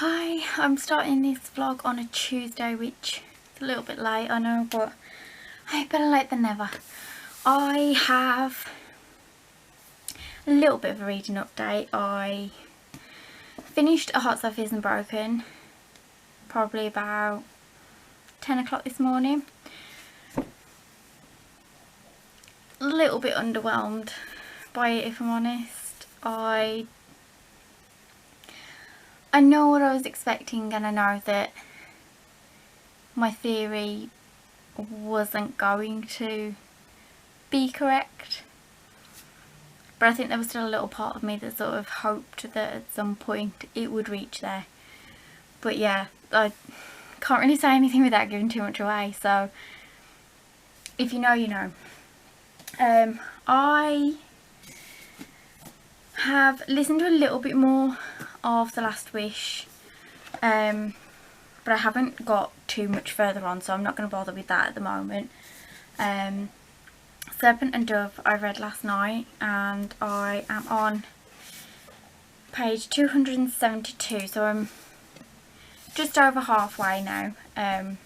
Hi, I'm starting this vlog on a Tuesday, which is a little bit late, I know, but hey, better late than never. I have a little bit of a reading update. I finished A Heart So Fierce and Broken probably about 10 o'clock this morning. A little bit underwhelmed by it, if I'm honest. I know what I was expecting, and I know that my theory wasn't going to be correct, but I think there was still a little part of me that sort of hoped that at some point it would reach there. But yeah, I can't really say anything without giving too much away, so if you know, you know. I have listened to a little bit more of The Last Wish, but I haven't got too much further on, so I'm not going to bother with that at the moment. Serpent and Dove I read last night, and I am on page 272, so I'm just over halfway now. I'm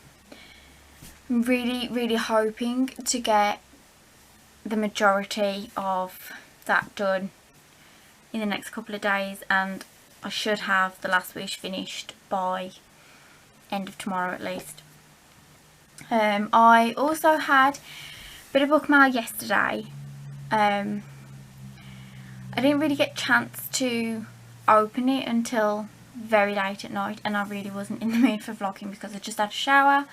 really hoping to get the majority of that done in the next couple of days, and I should have The Last Wish finished by end of tomorrow at least. I also had a bit of bookmail yesterday. I didn't really get a chance to open it until very late at night, and I really wasn't in the mood for vlogging because I just had a shower,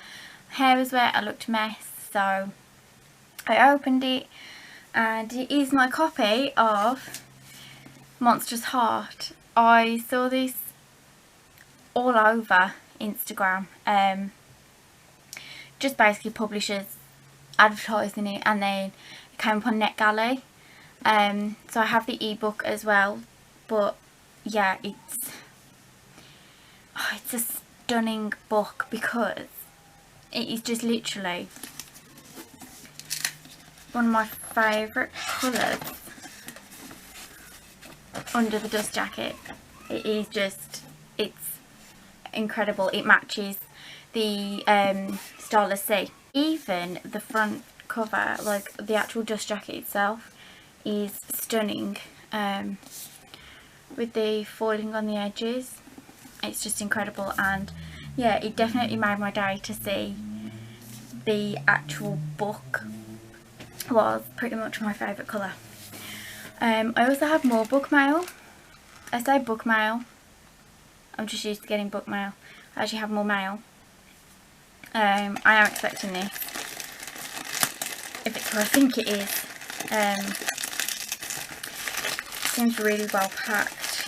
my hair was wet, I looked a mess, so I opened it, and it is my copy of Monster's Heart. I saw this all over Instagram, just basically publishers advertising it, and then it came up on NetGalley. So I have the ebook as well, but yeah, it's a stunning book because it is just literally one of my favourite colours under the dust jacket. It is just, it's incredible. It matches the Starless Sea. Even the front cover, like the actual dust jacket itself, is stunning, with the foiling on the edges. It's just incredible, and yeah, it definitely made my day to see the actual book was pretty much my favourite colour. I also have more book mail. I say book mail, I'm just used to getting book mail. I actually have more mail. I am expecting this, if it's what I think it is. Seems really well packed.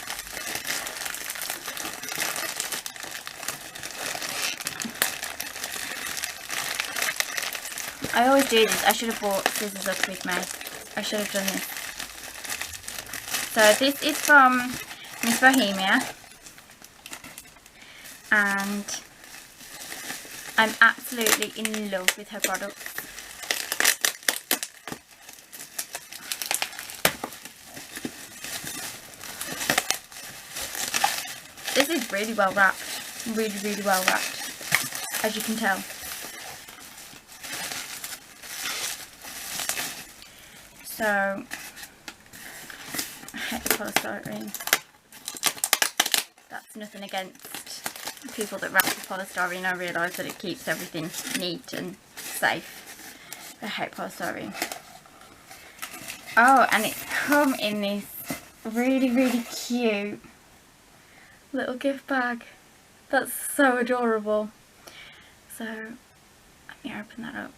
I always do this. I should have bought scissors up with me. I should have done this. So this is from Miss Bohemia, and I'm absolutely in love with her products. This is really well wrapped, really well wrapped, as you can tell. So, I hate the polystyrene. That's nothing against people that wrap with polystyrene. I realise that it keeps everything neat and safe. I hate polystyrene. Oh, and it's come in this really cute little gift bag. That's so adorable. So, let me open that up.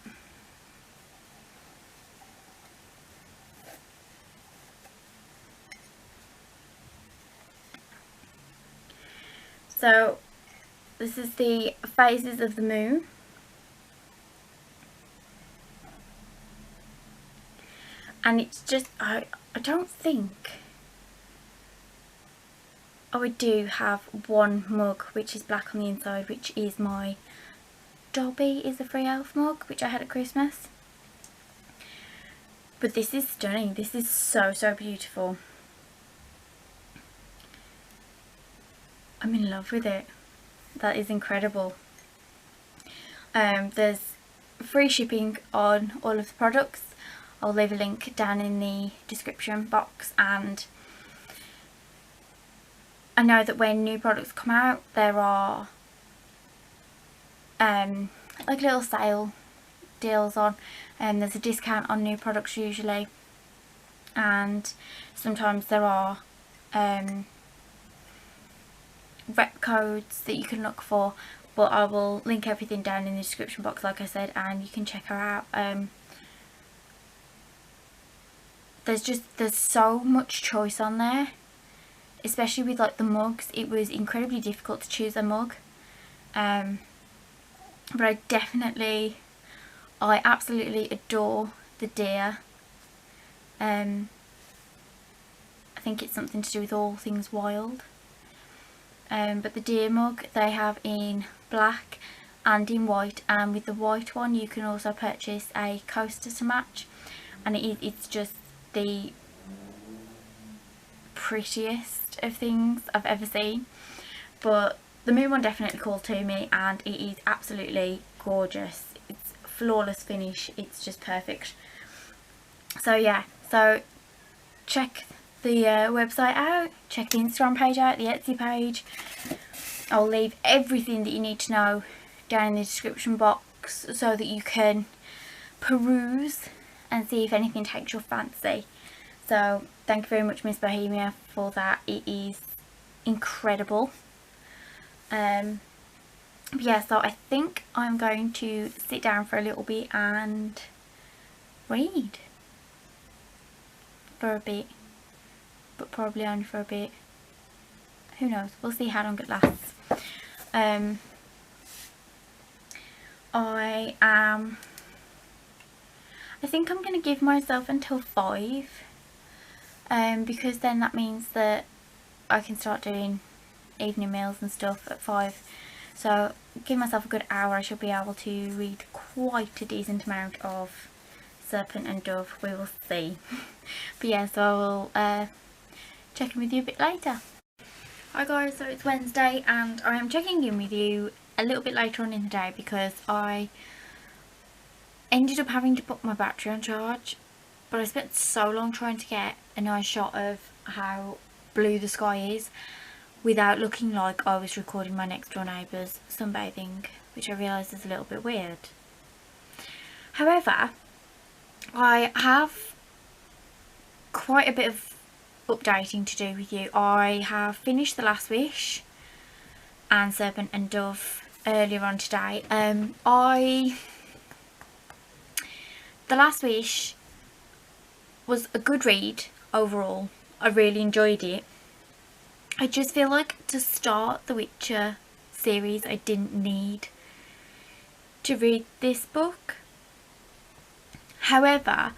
So this is the Phases of the Moon, and it's just, I don't think, oh, I do have one mug which is black on the inside, which is my Dobby is a Free Elf mug, which I had at Christmas. But this is stunning. This is so beautiful. I'm in love with it. That is incredible. There's free shipping on all of the products. I'll leave a link down in the description box, and I know that when new products come out there are like little sale deals on, and there's a discount on new products usually, and sometimes there are rep codes that you can look for, but I will link everything down in the description box like I said, and you can check her out. There's so much choice on there, especially with like the mugs. It was incredibly difficult to choose a mug, but I absolutely adore the deer. I think it's something to do with all things wild. But the deer mug they have in black and in white, and with the white one you can also purchase a coaster to match, and it's just the prettiest of things I've ever seen. But the moon one definitely called to me, and it is absolutely gorgeous. It's flawless finish, it's just perfect. So yeah, so check the website out, check the Instagram page out, the Etsy page. I'll leave everything that you need to know down in the description box so that you can peruse and see if anything takes your fancy. So thank you very much, Miss Bohemia, for that. It is incredible. But yeah, so I think I'm going to sit down for a little bit and read for a bit, but probably only for a bit. Who knows, we'll see how long it lasts. I think I'm going to give myself until 5, because then that means that I can start doing evening meals and stuff at 5. So give myself a good hour, I should be able to read quite a decent amount of Serpent and Dove. We will see. But yeah, so I will check in with you a bit later. Hi guys, so it's Wednesday and I am checking in with you a little bit later on in the day because I ended up having to put my battery on charge, but I spent so long trying to get a nice shot of how blue the sky is without looking like I was recording my next door neighbours sunbathing, which I realise is a little bit weird. However, I have quite a bit of updating to do with you. I have finished The Last Wish and Serpent and Dove earlier on today. The Last Wish was a good read overall. I really enjoyed it. I just feel like to start the Witcher series I didn't need to read this book. However,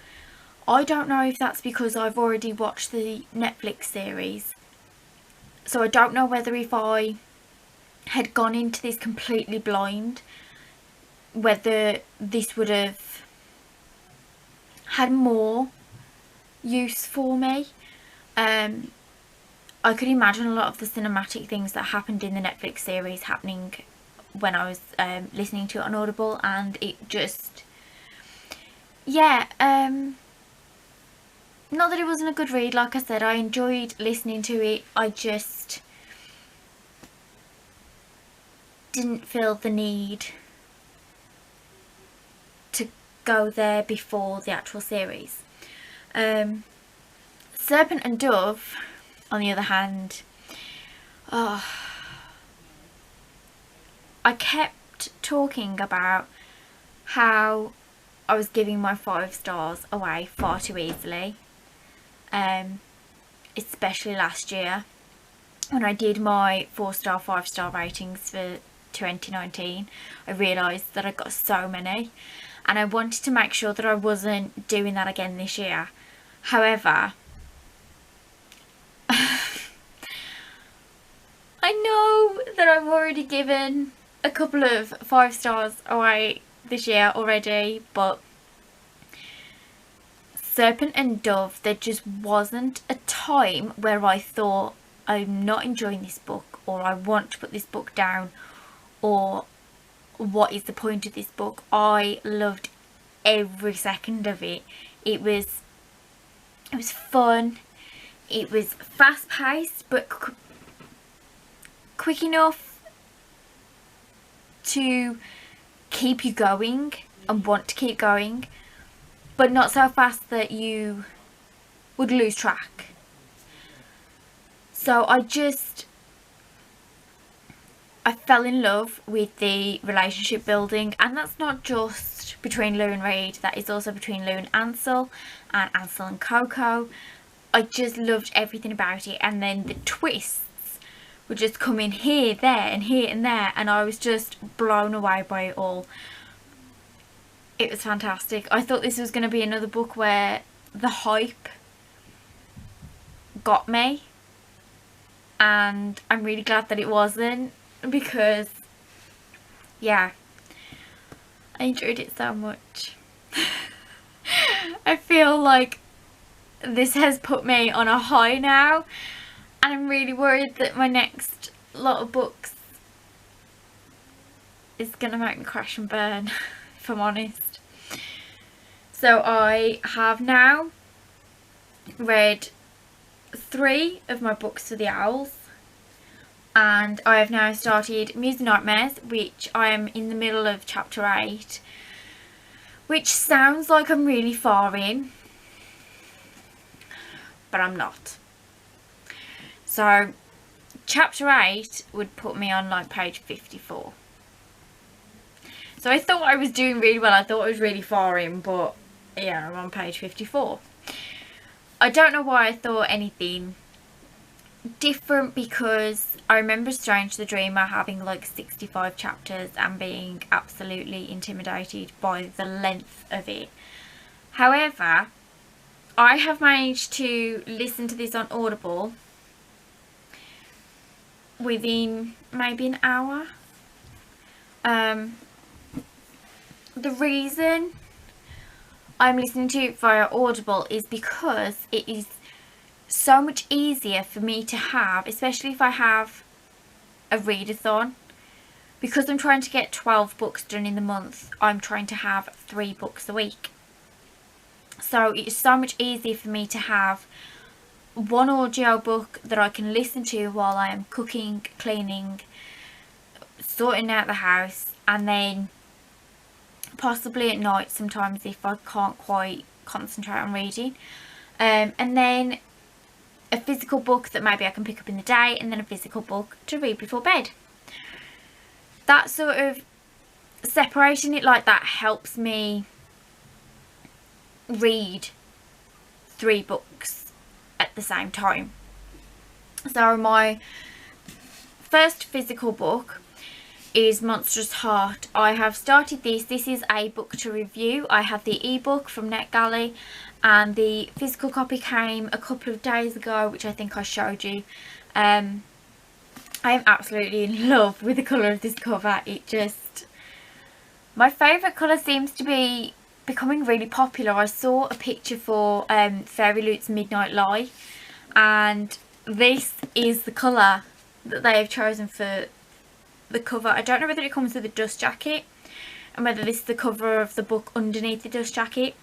I don't know if that's because I've already watched the Netflix series. So I don't know whether if I had gone into this completely blind, whether this would have had more use for me. I could imagine a lot of the cinematic things that happened in the Netflix series happening when I was listening to it on Audible, and it just, yeah, not that it wasn't a good read. Like I said, I enjoyed listening to it. I just didn't feel the need to go there before the actual series. Serpent and Dove, on the other hand, I kept talking about how I was giving my 5 stars away far too easily, especially last year when I did my 4-star, 5-star ratings for 2019. I realised that I got so many, and I wanted to make sure that I wasn't doing that again this year. However, I know that I've already given a couple of 5 stars away this year already, but Serpent and Dove, there just wasn't a time where I thought I'm not enjoying this book or I want to put this book down, or what is the point of this book. I loved every second of it. It was fun, it was fast paced, but quick enough to keep you going and want to keep going, but not so fast that you would lose track. So I fell in love with the relationship building, and that's not just between Lou and Reed, that is also between Lou and Ansel and Coco. I just loved everything about it, and then the twists would just come in here, there and here and there, and I was just blown away by it all. It was fantastic. I thought this was going to be another book where the hype got me, and I'm really glad that it wasn't, because yeah, I enjoyed it so much. I feel like this has put me on a high now, and I'm really worried that my next lot of books is gonna make me crash and burn, if I'm honest. So I have now read 3 of my books for the Owls, and I have now started Muse and Nightmares, which I am in the middle of chapter 8, which sounds like I'm really far in, but I'm not. So chapter 8 would put me on like page 54. So I thought I was doing really well. I thought I was really far in, but yeah, I'm on page 54. I don't know why I thought anything different, because I remember Strange the Dreamer having like 65 chapters and being absolutely intimidated by the length of it. However, I have managed to listen to this on Audible within maybe an hour. The reason I'm listening to it via Audible is because it is so much easier for me to have, especially if I have a readathon. Because I'm trying to get 12 books done in the month, I'm trying to have 3 books a week. So it's so much easier for me to have one audio book that I can listen to while I am cooking, cleaning, sorting out the house, and then possibly at night sometimes if I can't quite concentrate on reading, and then a physical book that maybe I can pick up in the day, and then a physical book to read before bed. That sort of separating it like that helps me read 3 books at the same time. So my first physical book is Monstrous Heart. I have started this. This is a book to review. I have the ebook from NetGalley, and the physical copy came a couple of days ago, which I think I showed you. I am absolutely in love with the colour of this cover. My favourite colour seems to be becoming really popular. I saw a picture for Fairy Loot's Midnight Lie, and this is the colour that they have chosen for the cover. I don't know whether it comes with a dust jacket and whether this is the cover of the book underneath the dust jacket,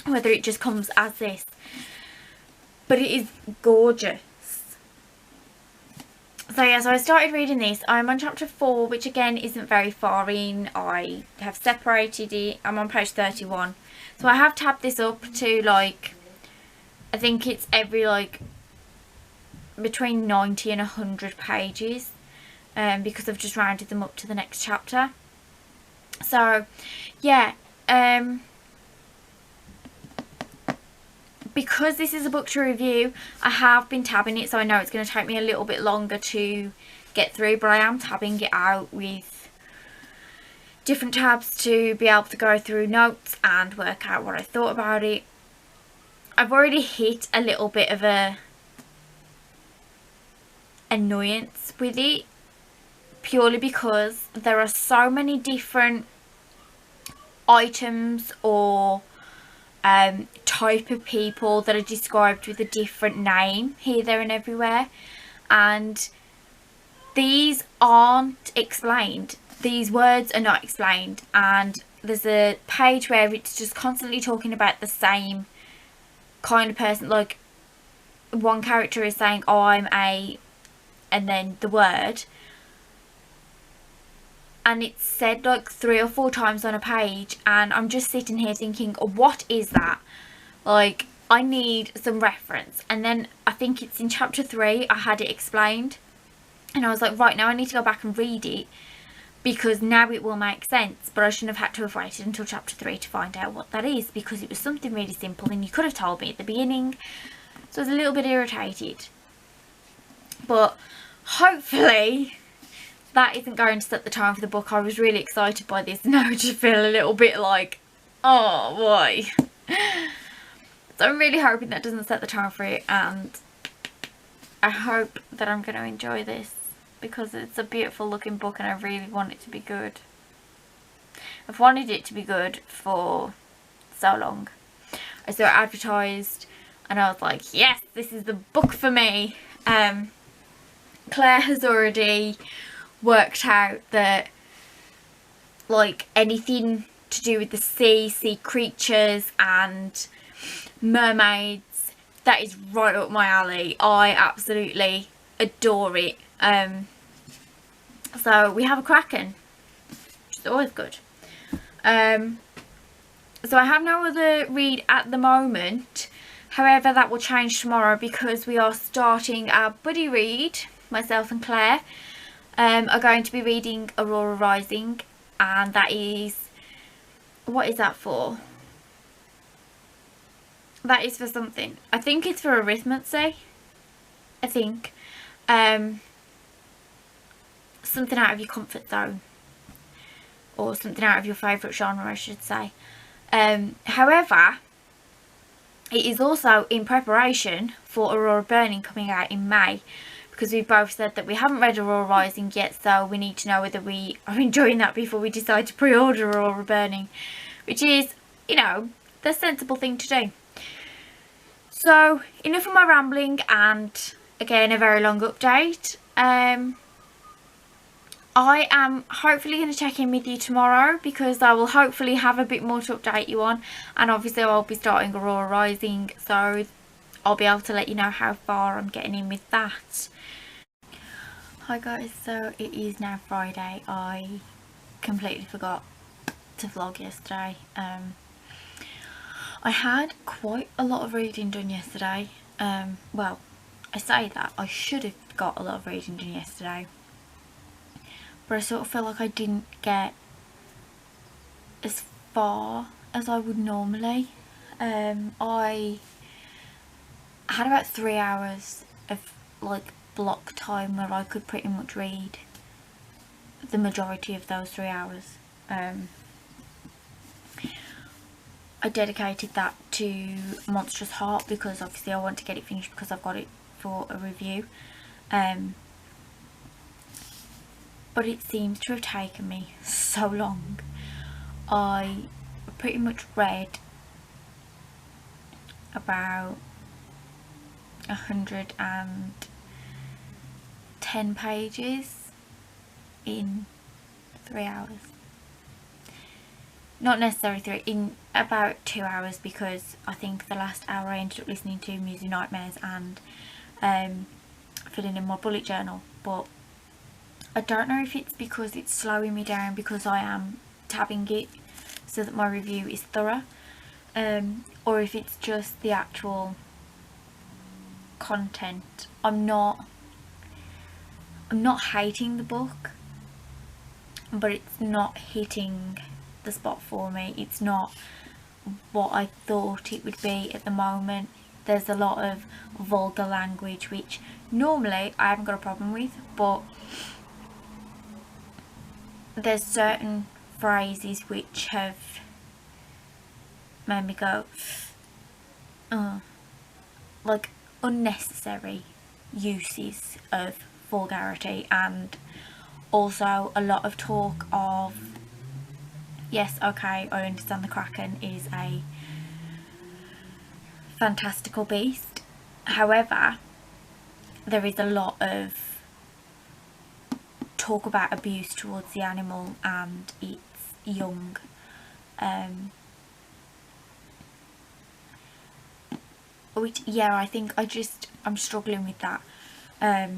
whether it just comes as this, but it is gorgeous. So yeah, so I started reading this. I'm on chapter 4, which again isn't very far in. I have separated it. I'm on page 31. So I have tabbed this up to like, I think it's every like between 90 and 100 pages, because I've just rounded them up to the next chapter. So yeah, because this is a book to review, I have been tabbing it, so I know it's going to take me a little bit longer to get through, but I am tabbing it out with different tabs to be able to go through notes and work out what I thought about it. I've already hit a little bit of a annoyance with it, purely because there are so many different items or type of people that are described with a different name here, there and everywhere, and these aren't explained. These words are not explained, and there's a page where it's just constantly talking about the same kind of person. Like, one character is saying, oh, I'm a, and then the word, and it's said like 3 or 4 times on a page, and I'm just sitting here thinking, oh, what is that? Like, I need some reference. And then I think it's in chapter 3 I had it explained, and I was like, right, now I need to go back and read it, because now it will make sense. But I shouldn't have had to have waited until chapter 3 to find out what that is, because it was something really simple and you could have told me at the beginning. So I was a little bit irritated. But hopefully that isn't going to set the tone for the book. I was really excited by this. Now I just feel a little bit like, oh, why? So I'm really hoping that doesn't set the tone for it, and I hope that I'm going to enjoy this, because it's a beautiful looking book and I really want it to be good. I've wanted it to be good for so long. I saw it advertised and I was like, yes, this is the book for me. Claire has already worked out that, like, anything to do with the sea creatures and mermaids, that is right up my alley. I absolutely adore it. So we have a kraken, which is always good. So I have no other read at the moment. However, that will change tomorrow, because we are starting our buddy read. Myself and Claire are going to be reading Aurora Rising, and that is, what is that for? That is for something. I think it's for arithmetic. I think. Something out of your comfort zone, or something out of your favourite genre, I should say. However, it is also in preparation for Aurora Burning coming out in May, because we've both said that we haven't read Aurora Rising yet, so we need to know whether we are enjoying that before we decide to pre-order Aurora Burning, which is, you know, the sensible thing to do. So, enough of my rambling, and again, a very long update. I am hopefully going to check in with you tomorrow, because I will hopefully have a bit more to update you on, and obviously I'll be starting Aurora Rising, so I'll be able to let you know how far I'm getting in with that. Hi guys, so it is now Friday. I completely forgot to vlog yesterday. I had quite a lot of reading done yesterday. Well, I say that, I should have got a lot of reading done yesterday, but I sort of feel like I didn't get as far as I would normally. I had about 3 hours of like block time where I could pretty much read the majority of those 3 hours. I dedicated that to Monstrous Heart, because obviously I want to get it finished, because I've got it for a review. But it seems to have taken me so long. I pretty much read about 110 pages in 3 hours. Not necessarily 3, in about 2 hours, because I think the last hour I ended up listening to Music Nightmares and filling in my bullet journal. But I don't know if it's because it's slowing me down because I am tabbing it so that my review is thorough, or if it's just the actual content. I'm not hating the book, but it's not hitting the spot for me. It's not what I thought it would be at the moment. There's a lot of vulgar language, which normally I haven't got a problem with, but there's certain phrases which have made me go, like unnecessary uses of vulgarity, and also a lot of talk of, yes, okay, I understand the Kraken is a fantastical beast, however there is a lot of talk about abuse towards the animal and its young. Which, yeah, I think I'm struggling with that. I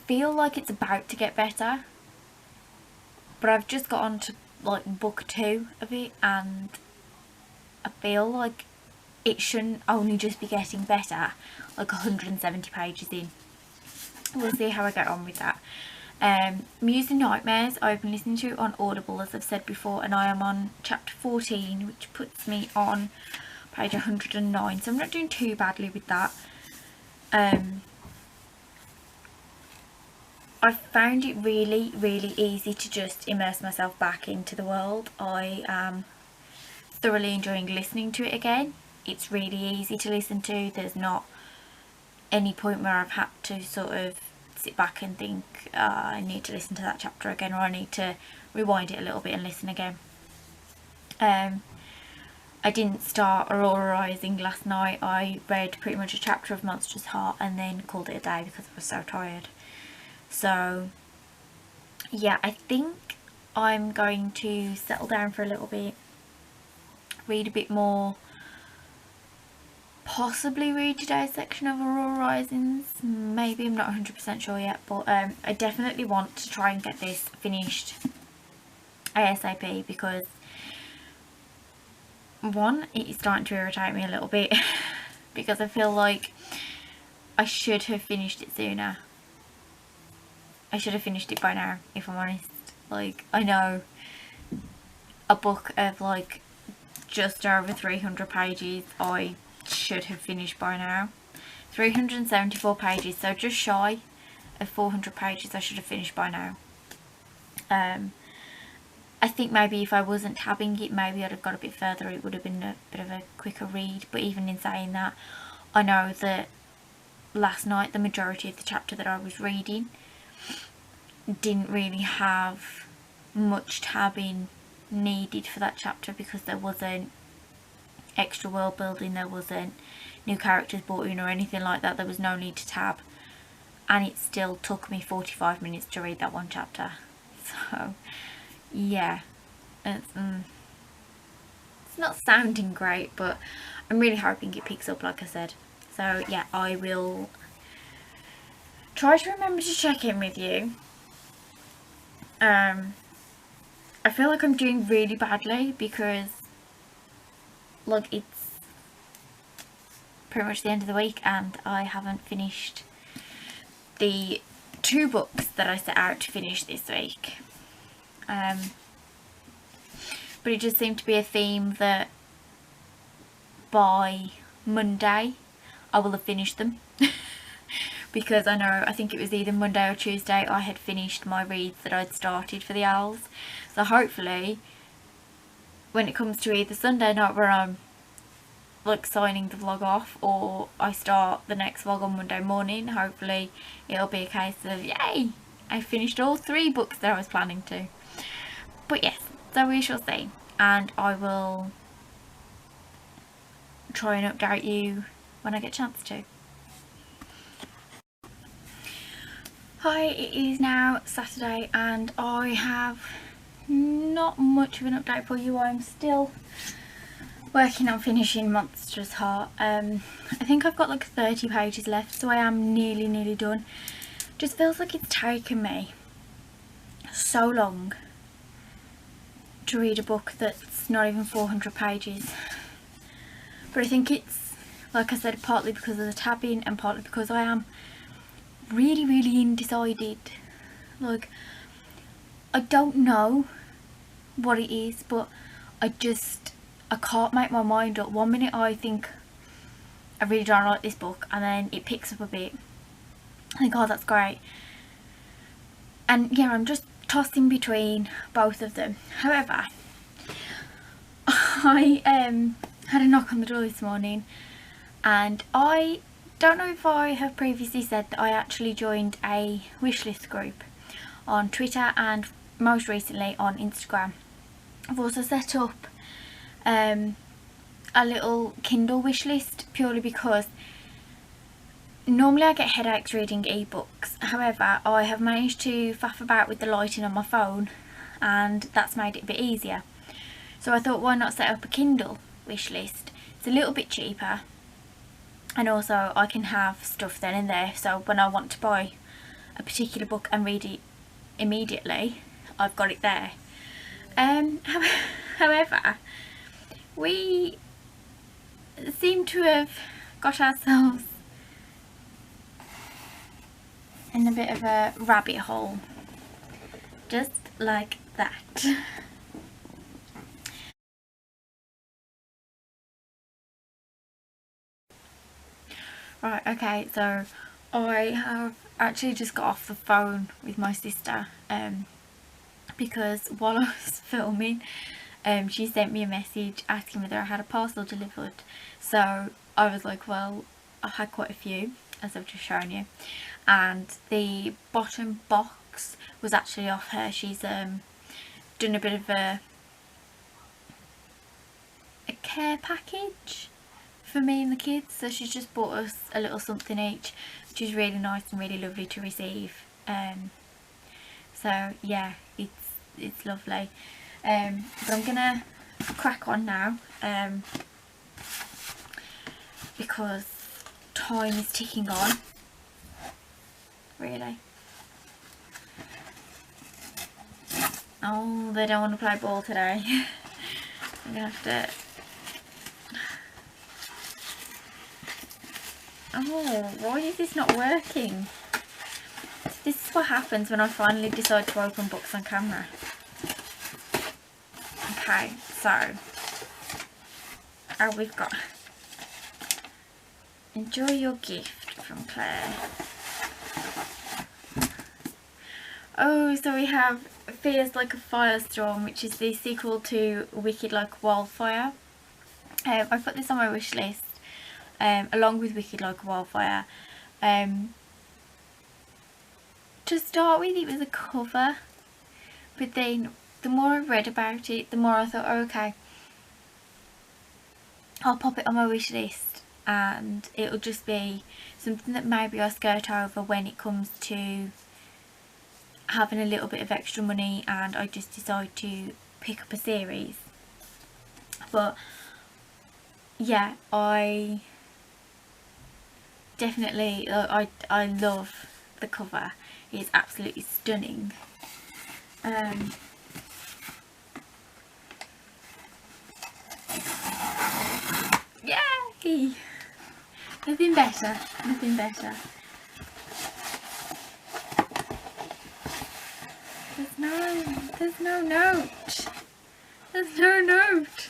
feel like it's about to get better, but I've just got on to like book 2 of it, and I feel like it shouldn't only just be getting better like 170 pages in. We'll see how I get on with that. Muse and Nightmares I've been listening to on Audible, as I've said before, and I am on chapter 14, which puts me on page 109, so I'm not doing too badly with that. I found it really easy to just immerse myself back into the world. I am thoroughly enjoying listening to it again. It's really easy to listen to. There's not any point where I've had to sort of sit back and think, I need to listen to that chapter again, or I need to rewind it a little bit and listen again. I didn't start Aurora Rising last night. I read pretty much a chapter of Monster's Heart and then called it a day because I was so tired. So yeah, I think I'm going to settle down for a little bit, read a bit more, possibly read today's section of Aurora Risings. Maybe, I'm not 100% sure yet, but I definitely want to try and get this finished ASAP, because one, it is starting to irritate me a little bit because I feel like I should have finished it sooner. I should have finished it by now, if I'm honest. Like, I know a book of like just over 300 pages I should have finished by now. 374 pages, so just shy of 400 pages I should have finished by now. I think maybe if I wasn't tabbing it, maybe I'd have got a bit further. It would have been a bit of a quicker read. But even in saying that, I know that last night the majority of the chapter that I was reading didn't really have much tabbing needed for that chapter, because there wasn't extra world building, there wasn't new characters brought in or anything like that. There was no need to tab, and it still took me 45 minutes to read that one chapter. So yeah, it's not sounding great, but I'm really hoping it picks up, like I said. So yeah, I will try to remember to check in with you. I feel like I'm doing really badly because like it's pretty much the end of the week and I haven't finished the 2 books that I set out to finish this week. But it just seemed to be a theme that by Monday I will have finished them. Because I think it was either Monday or Tuesday I had finished my reads that I'd started for the O.W.L.s. So hopefully when it comes to either Sunday night where I'm like signing the vlog off, or I start the next vlog on Monday morning, hopefully it'll be a case of yay, I finished all 3 books that I was planning to. But yes, so we shall see, and I will try and update you when I get a chance to. Hi, it is now Saturday and I have not much of an update for you. I'm still working on finishing Monster's Heart. I think I've got like 30 pages left, so I am nearly done. Just feels like it's taken me so long to read a book that's not even 400 pages. But I think it's, like I said, partly because of the tabbing and partly because I am really undecided. Like, I don't know what it is, but I can't make my mind up. One minute I think I really don't like this book, and then it picks up a bit. I think, oh, that's great. And yeah, I'm just tossing between both of them. However, I had a knock on the door this morning, and I don't know if I have previously said that I actually joined a wishlist group on Twitter and most recently on Instagram. I've also set up a little Kindle wishlist purely because Normally I get headaches reading ebooks, however I have managed to faff about with the lighting on my phone and that's made it a bit easier. So I thought, why not set up a Kindle wish list? It's a little bit cheaper and also I can have stuff then and there, so when I want to buy a particular book and read it immediately, I've got it there. However, we seem to have got ourselves in a bit of a rabbit hole, just like that. Right, okay, so I have actually just got off the phone with my sister because while I was filming she sent me a message asking whether I had a parcel delivered. So I was like, well, I had quite a few, as I've just shown you, and the bottom box was actually off her. She's done a bit of a care package for me and the kids, so she's just bought us a little something each, which is really nice and really lovely to receive. So yeah, it's lovely. But I'm gonna crack on now because time is ticking on, really. Oh, they don't want to play ball today. I'm gonna have to... Oh, why is this not working? This is what happens when I finally decide to open books on camera. Okay, so we've got Enjoy Your Gift from Claire. Oh, so we have Fears Like a Firestorm, which is the sequel to Wicked Like Wildfire. I put this on my wish list along with Wicked Like Wildfire. To start with, it was a cover, but then the more I read about it, the more I thought, oh, okay, I'll pop it on my wish list and it'll just be something that maybe I skirt over when it comes to having a little bit of extra money and I just decide to pick up a series. But yeah, I definitely, I love the cover. It's absolutely stunning. Yay! Nothing better, nothing better. There's no note. There's no note.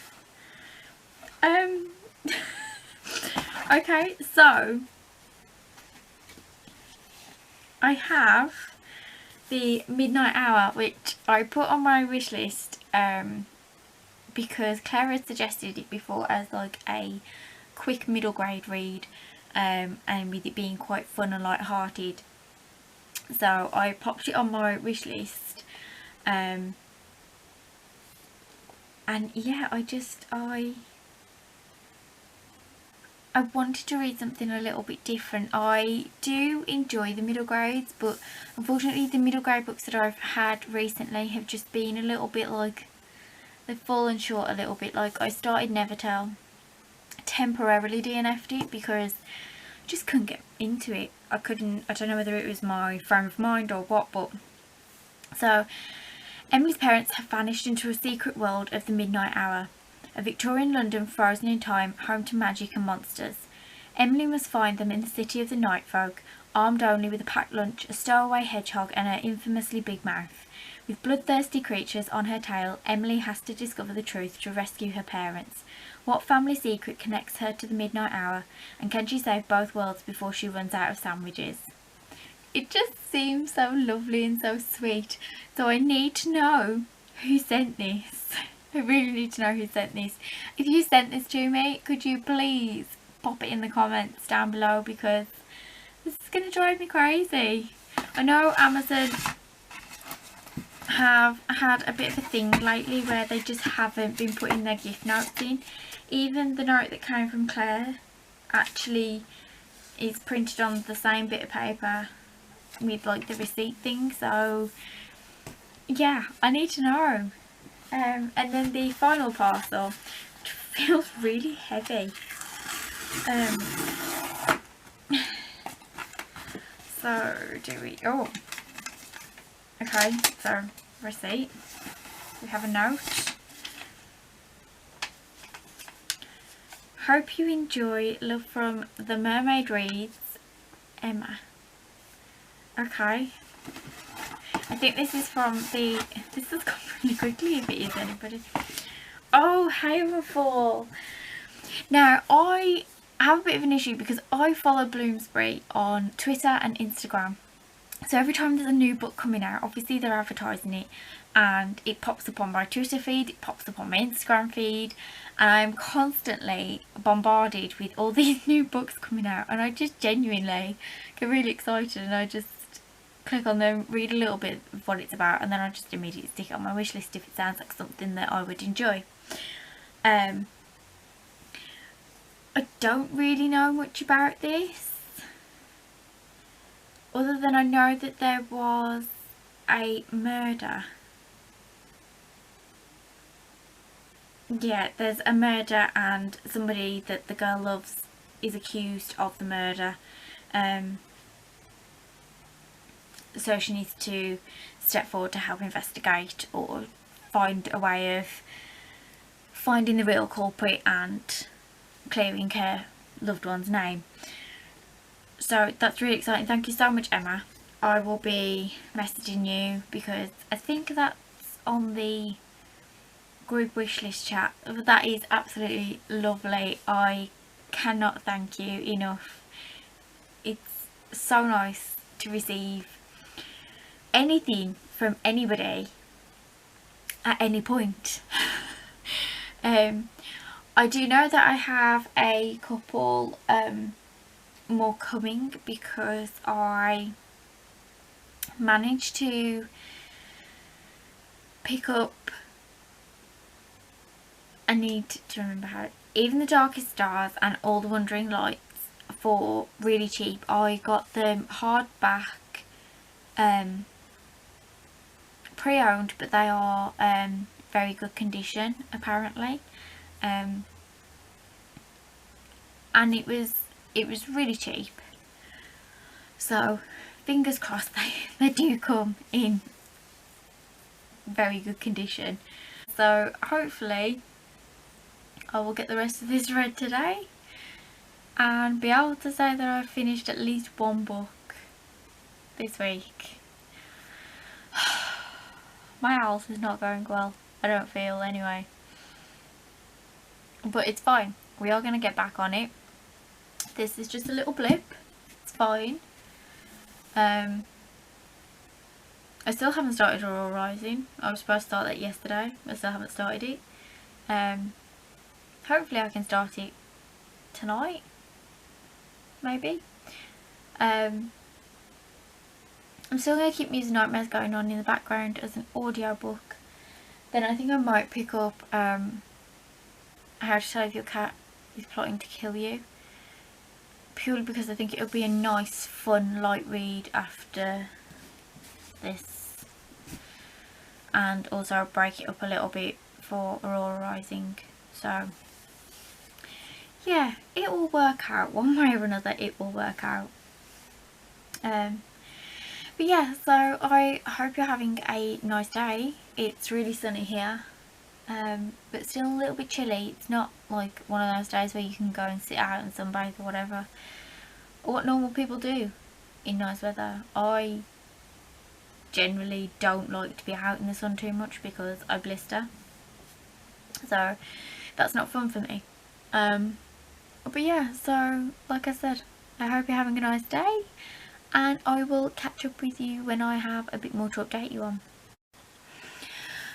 Okay, so I have the Midnight Hour, which I put on my wish list because Claire had suggested it before as like a quick middle grade read, and with it being quite fun and light-hearted, so I popped it on my wish list. And yeah, I wanted to read something a little bit different. I do enjoy the middle grades, but unfortunately the middle grade books that I've had recently have just been a little bit like, they've fallen short a little bit. Like I started Nevertell, temporarily DNF'd it because I just couldn't get into it. I don't know whether it was my frame of mind or what, but so Emily's parents have vanished into a secret world of the Midnight Hour, a Victorian London frozen in time, home to magic and monsters. Emily must find them in the city of the night folk, armed only with a packed lunch, a stowaway hedgehog and her infamously big mouth. With bloodthirsty creatures on her tail, Emily has to discover the truth to rescue her parents. What family secret connects her to the Midnight Hour, and can she save both worlds before she runs out of sandwiches? It just seems so lovely and so sweet, so I need to know who sent this. I really need to know who sent this. If you sent this to me, could you please pop it in the comments down below, because this is going to drive me crazy. I know Amazon have had a bit of a thing lately where they just haven't been putting their gift notes in. Even the note that came from Claire actually it's printed on the same bit of paper with like the receipt thing, so yeah, I need to know. And then the final parcel, which feels really heavy. So do we, oh, okay, so receipt, we have a note. Hope you enjoy, love from The Mermaid Reads, Emma. Okay, I think this is from the, this has gone really quickly if it is anybody. Oh, Haverfall. Now, I have a bit of an issue because I follow Bloomsbury on Twitter and Instagram. So every time there's a new book coming out, obviously they're advertising it, and it pops up on my Twitter feed, it pops up on my Instagram feed, and I'm constantly bombarded with all these new books coming out, and I just genuinely get really excited, and I just click on them, read a little bit of what it's about, and then I just immediately stick it on my wish list if it sounds like something that I would enjoy. I don't really know much about this, other than I know that there was a murder. Yeah, there's a murder and somebody that the girl loves is accused of the murder. So she needs to step forward to help investigate or find a way of finding the real culprit and clearing her loved one's name. So that's really exciting. Thank you so much, Emma. I will be messaging you because I think that's on the group wishlist chat. That is absolutely lovely. I cannot thank you enough. It's so nice to receive anything from anybody at any point. I do know that I have a couple more coming because I managed to pick up, I need to remember how, Even the Darkest Stars and All the Wandering Lights for really cheap. I got them hardback, pre-owned, but they are very good condition apparently, and it was really cheap, so fingers crossed they do come in very good condition. So hopefully I will get the rest of this read today and be able to say that I've finished at least one book this week. My health is not going well, I don't feel anyway, but it's fine. We are going to get back on it. This is just a little blip, it's fine. I still haven't started Aurora Rising. I was supposed to start that yesterday, I still haven't started it. Hopefully I can start it tonight, maybe. I'm still going to keep Music Nightmares going on in the background as an audio book. Then I think I might pick up How to Tell If Your Cat Is Plotting to Kill You, purely because I think it would be a nice, fun, light read after this, and also I'll break it up a little bit for Aurora Rising. So yeah, it will work out one way or another, it will work out. But yeah, so I hope you're having a nice day. It's really sunny here, but still a little bit chilly. It's not like one of those days where you can go and sit out and sunbathe or whatever, or what normal people do in nice weather. I generally don't like to be out in the sun too much because I blister, so that's not fun for me. But yeah, so like I said, I hope you're having a nice day, and I will catch up with you when I have a bit more to update you on.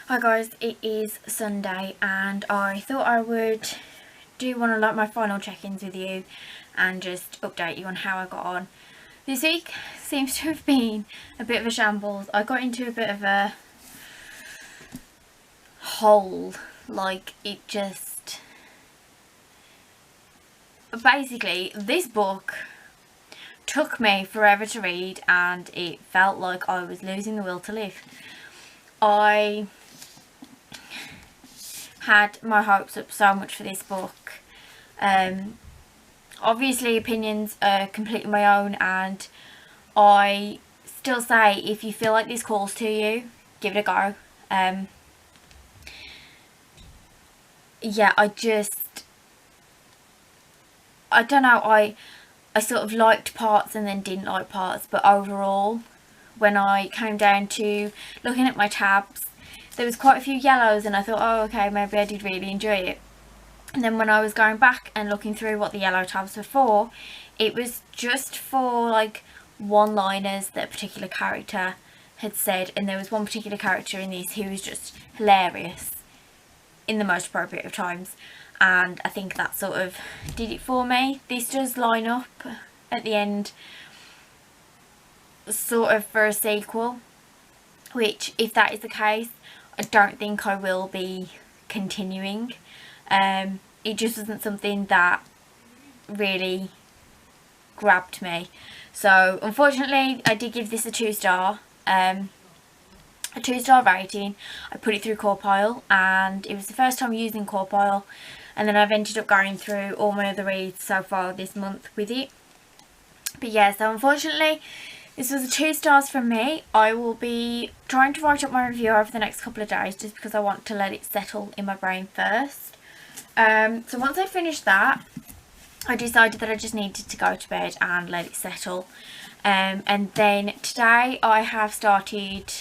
Hi guys, it is Sunday and I thought I would do one of like my final check-ins with you and just update you on how I got on. This week seems to have been a bit of a shambles. I got into a bit of a hole, like it just... Basically, this book took me forever to read, and it felt like I was losing the will to live. I had my hopes up so much for this book. Obviously opinions are completely my own, and I still say if you feel like this calls to you, give it a go. Yeah, I don't know, I sort of liked parts and then didn't like parts, but overall, when I came down to looking at my tabs, there was quite a few yellows, and I thought, oh okay, maybe I did really enjoy it. And then when I was going back and looking through what the yellow tabs were for, it was just for like one-liners that a particular character had said, and there was one particular character in this who was just hilarious in the most appropriate of times, and I think that sort of did it for me. This does line up at the end sort of for a sequel, which if that is the case, I don't think I will be continuing. It just wasn't something that really grabbed me, so unfortunately I did give this a 2-star. A 2-star rating. I put it through Corpile, and it was the first time using Corpile, and then I've ended up going through all my other reads so far this month with it. But yeah, so unfortunately this was a 2 stars from me. I will be trying to write up my review over the next couple of days, just because I want to let it settle in my brain first. So once I finished that, I decided that I just needed to go to bed and let it settle. And then today I have started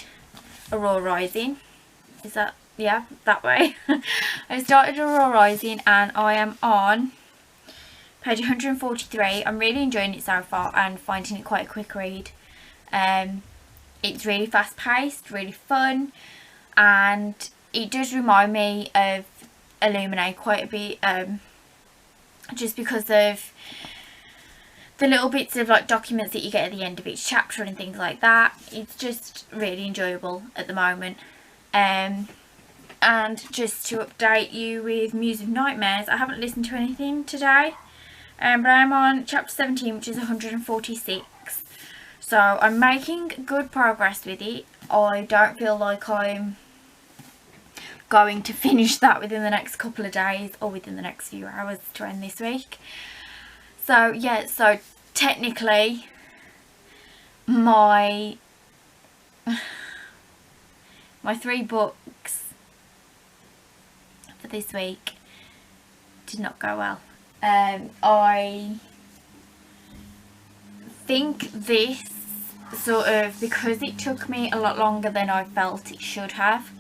Aurora Rising. Is that, yeah, that way. I started Aurora Rising, and I am on page 143. I'm really enjoying it so far and finding it quite a quick read. It's really fast paced, really fun, and it does remind me of Illuminate quite a bit, just because of the little bits of like documents that you get at the end of each chapter and things like that. It's just really enjoyable at the moment. And just to update you with Muse of Nightmares, I haven't listened to anything today, but I'm on chapter 17, which is 146, so I'm making good progress with it. I don't feel like I'm going to finish that within the next couple of days or within the next few hours to end this week. So yeah, so technically my 3 books for this week did not go well. I think this sort of, because it took me a lot longer than I felt it should have,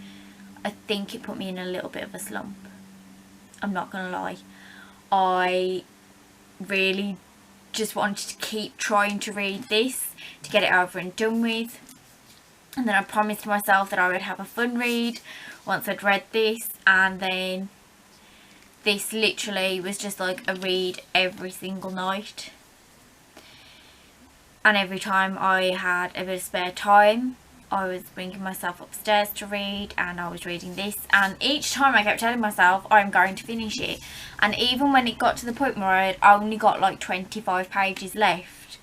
I think it put me in a little bit of a slump. I'm not gonna lie. I really just wanted to keep trying to read this to get it over and done with, and then I promised myself that I would have a fun read once I'd read this, and then this literally was just like a read every single night, and every time I had a bit of spare time I was bringing myself upstairs to read, and I was reading this, and each time I kept telling myself I'm going to finish it, and even when it got to the point where I had only got like 25 pages left,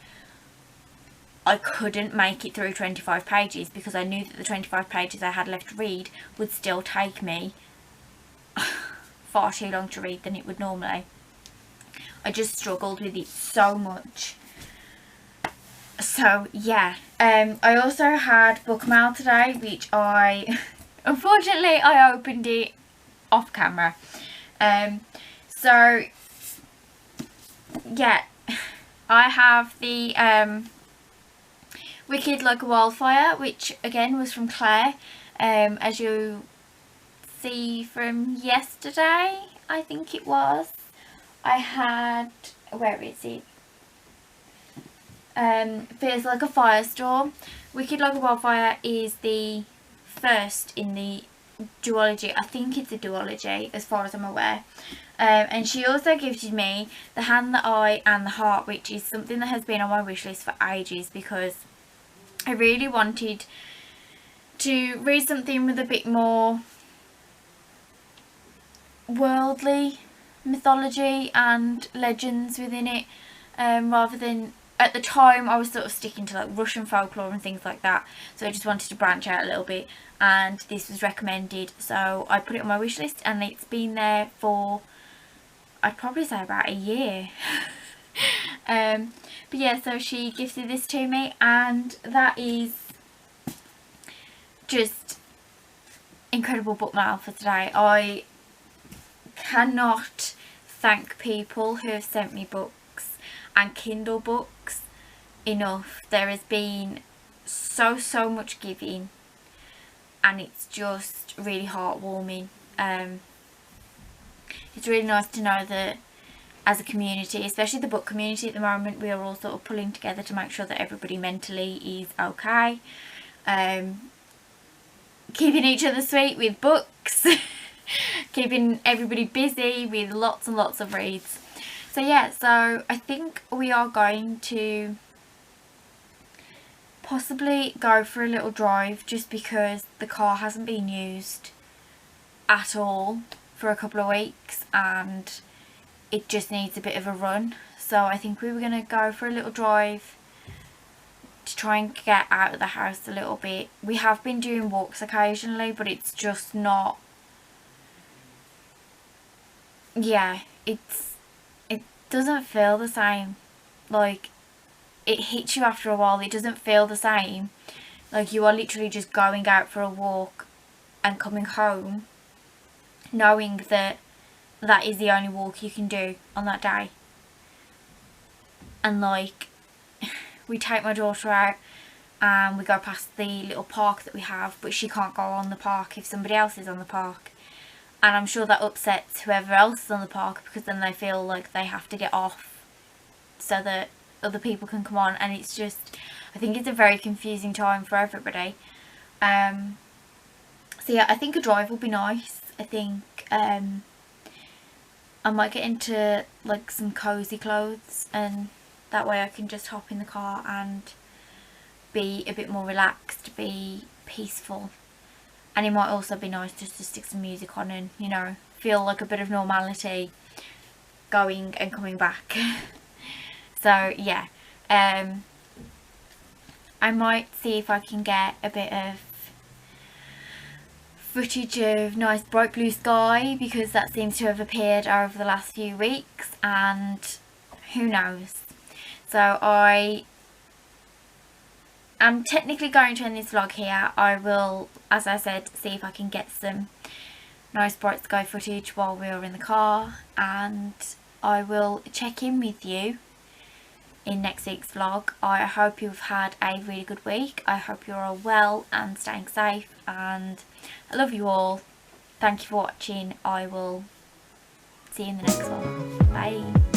I couldn't make it through 25 pages because I knew that the 25 pages I had left to read would still take me far too long to read than it would normally. I just struggled with it so much. So yeah, I also had bookmail today, which I unfortunately I opened it off camera. So yeah, I have the Wicked Like a Wildfire, which again was from Claire, as you see from yesterday, I think it was. I had, where is it? Feels Like a Firestorm. Wicked Like a Wildfire is the first in the duology. I think it's a duology as far as I'm aware. And she also gifted me The Hand, the Eye and the Heart, which is something that has been on my wish list for ages, because I really wanted to read something with a bit more worldly mythology and legends within it, rather than at the time I was sort of sticking to like Russian folklore and things like that, so I just wanted to branch out a little bit, and this was recommended, so I put it on my wish list, and it's been there for, I'd probably say, about a year. But yeah, so she gifted this to me, and that is just incredible book mail for today. I cannot thank people who have sent me books and Kindle books enough. There has been so much giving, and it's just really heartwarming. It's really nice to know that as a community, especially the book community at the moment, we are all sort of pulling together to make sure that everybody mentally is okay. Keeping each other sweet with books, keeping everybody busy with lots and lots of reads. So yeah, so I think we are going to possibly go for a little drive, just because the car hasn't been used at all for a couple of weeks and it just needs a bit of a run. So I think we were going to go for a little drive to try and get out of the house a little bit. We have been doing walks occasionally, but it's just not, yeah, it doesn't feel the same. Like, it hits you after a while. It doesn't feel the same. Like, you are literally just going out for a walk and coming home knowing that that is the only walk you can do on that day. And like, we take my daughter out and we go past the little park that we have, but she can't go on the park if somebody else is on the park, and I'm sure that upsets whoever else is on the park, because then they feel like they have to get off so that other people can come on, and it's just, I think it's a very confusing time for everybody. So yeah, I think a drive will be nice. I think I might get into like some cozy clothes, and that way I can just hop in the car and be a bit more relaxed, be peaceful. And it might also be nice just to stick some music on and, you know, feel like a bit of normality going and coming back. So yeah, I might see if I can get a bit of footage of nice bright blue sky, because that seems to have appeared over the last few weeks, and who knows. So I am technically going to end this vlog here. I will, as I said, see if I can get some nice bright sky footage while we are in the car, and I will check in with you in next week's vlog. I hope you've had a really good week. I hope you're all well and staying safe, and I love you all. Thank you for watching. I will see you in the next one. Bye.